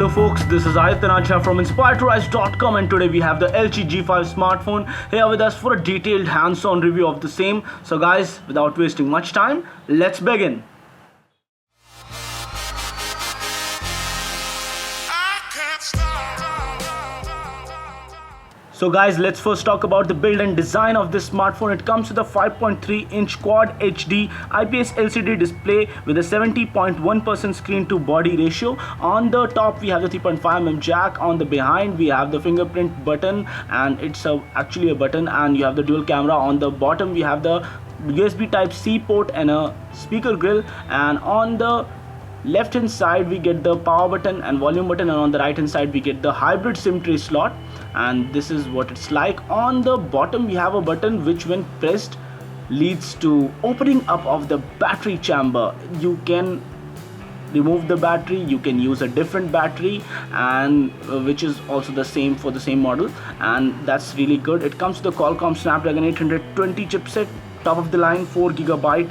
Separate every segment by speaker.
Speaker 1: Hello folks, this is Ayatanacha from inspiredtorise.com and today we have the LG G5 smartphone here with us for a detailed hands-on review of the same. So guys, without wasting much time, let's begin. So guys, let's first talk about the build and design of this smartphone. It comes with a 5.3-inch Quad HD IPS LCD display with a 70.1% screen to body ratio. On the top we have the 3.5mm jack. On the behind we have the fingerprint button, and it's actually a button, and you have the dual camera. On the bottom we have the USB type C port and a speaker grill, and on the left hand side we get the power button and volume button, and on the right hand side we get the hybrid SIM tray slot, and this is what it's like. On the bottom we have a button which when pressed leads to opening up of the battery chamber. You can remove the battery, you can use a different battery, and which is also the same for the same model, and that's really good. It comes with the Qualcomm Snapdragon 820 chipset, top of the line, 4GB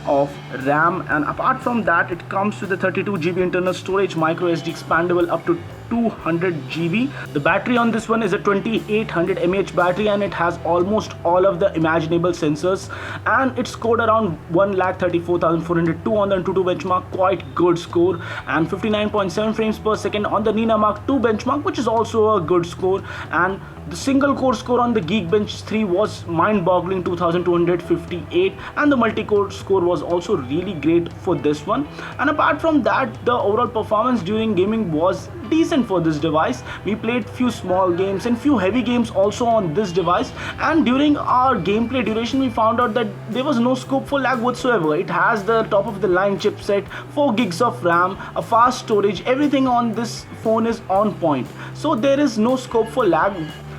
Speaker 1: of RAM, and apart from that it comes with the 32GB internal storage, micro SD expandable up to 200GB. The battery on this one is a 2800 mAh battery, and it has almost all of the imaginable sensors, and it scored around 1,34,402 on the Antutu benchmark, quite good score, and 59.7 frames per second on the Nina Mark II benchmark, which is also a good score, and the single core score on the Geekbench 3 was mind-boggling, 2258, and the multi-core score was also really great for this one. And apart from that, the overall performance during gaming was decent for this device. We played few small games and few heavy games also on this device, and during our gameplay duration we found out that there was no scope for lag whatsoever. It has the top of the line chipset, 4 gigs of RAM, a fast storage, everything on this phone is on point, so there is no scope for lag.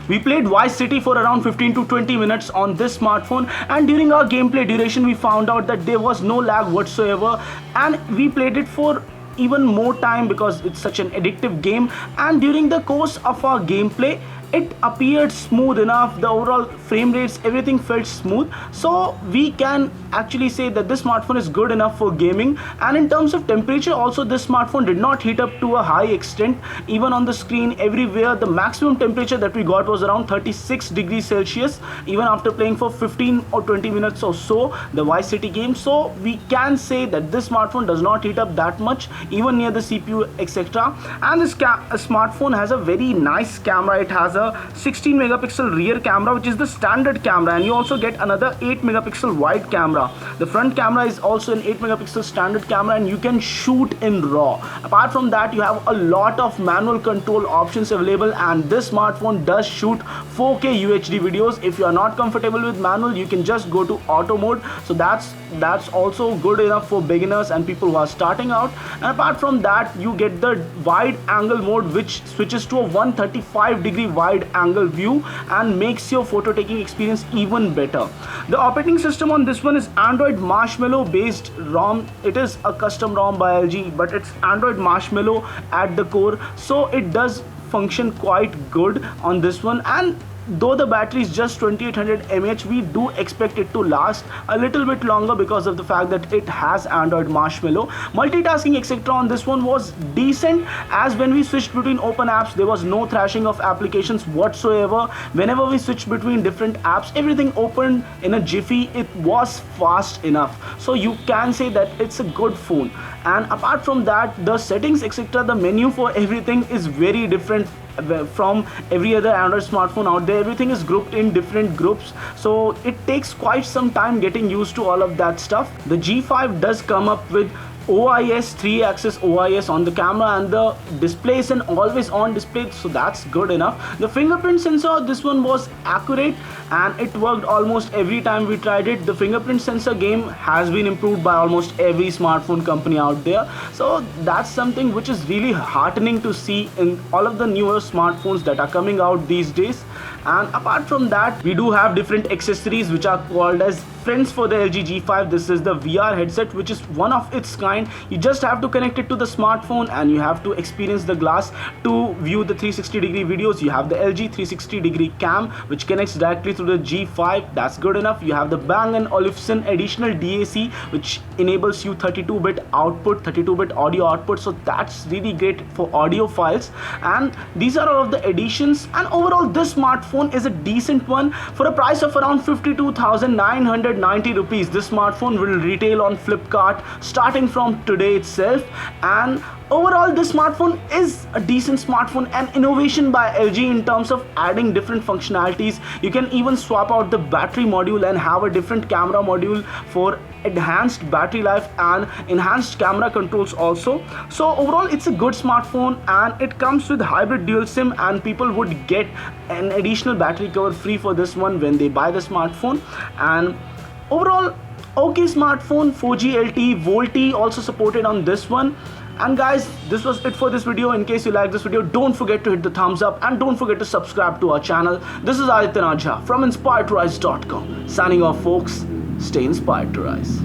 Speaker 1: We played Vice City for around 15 to 20 minutes on this smartphone, and during our gameplay duration we found out that there was no lag whatsoever, and we played it for even more time because it's such an addictive game, and during the course of our gameplay it appeared smooth enough. The overall frame rates, everything felt smooth, so we can actually say that this smartphone is good enough for gaming. And in terms of temperature also, this smartphone did not heat up to a high extent. Even on the screen, everywhere the maximum temperature that we got was around 36 degrees Celsius, even after playing for 15 or 20 minutes or so the Vice City game. So we can say that this smartphone does not heat up that much even near the CPU, etc. And this smartphone has a very nice camera. It has a 16 megapixel rear camera, which is the standard camera, and you also get another 8 megapixel wide camera. The front camera is also an 8 megapixel standard camera, and you can shoot in RAW. Apart from that, you have a lot of manual control options available, and this smartphone does shoot 4K UHD videos. If you are not comfortable with manual, you can just go to auto mode, so that's also good enough for beginners and people who are starting out. And apart from that, you get the wide angle mode, which switches to a 135 degree wide angle view and makes your photo taking experience even better. The operating system on this one is Android Marshmallow based ROM. It is a custom ROM by LG, but it's Android Marshmallow at the core, so it does function quite good on this one. And though the battery is just 2800 mAh, we do expect it to last a little bit longer because of the fact that it has Android Marshmallow. Multitasking etc. on this one was decent, as when we switched between open apps there was no thrashing of applications whatsoever. Whenever we switched between different apps, everything opened in a jiffy. It was fast enough, so you can say that it's a good phone. And apart from that, the settings etc., the menu for everything is very different from every other Android smartphone out there. Everything is grouped in different groups, so it takes quite some time getting used to all of that stuff. The G5 does come up with OIS, 3-axis OIS on the camera, and the display is an always on display, so that's good enough. The fingerprint sensor, this one was accurate and it worked almost every time we tried it. The fingerprint sensor game has been improved by almost every smartphone company out there, so that's something which is really heartening to see in all of the newer smartphones that are coming out these days. And apart from that, we do have different accessories which are called as friends for the LG G5. This is the VR headset, which is one of its kind. You just have to connect it to the smartphone and you have to experience the glass to view the 360-degree videos. You have the LG 360-degree cam, which connects directly through the G5. That's good enough. You have the Bang and Olufsen additional DAC, which enables you 32-bit output, 32-bit audio output. So that's really great for audio files. And these are all of the additions. And overall, this smartphone is a decent one for a price of around 52,990 rupees. This smartphone will retail on Flipkart starting from today itself. And overall, this smartphone is a decent smartphone, an innovation by LG in terms of adding different functionalities. You can even swap out the battery module and have a different camera module for enhanced battery life and enhanced camera controls also. So overall, it's a good smartphone, and it comes with hybrid dual SIM, and people would get an additional battery cover free for this one when they buy the smartphone. And overall, okay smartphone, 4G LTE, VoLTE also supported on this one. And guys, this was it for this video. In case you like this video, don't forget to hit the thumbs up and don't forget to subscribe to our channel. This is Aditya Najha from inspiredtorise.com signing off, folks. Stay inspired to rise.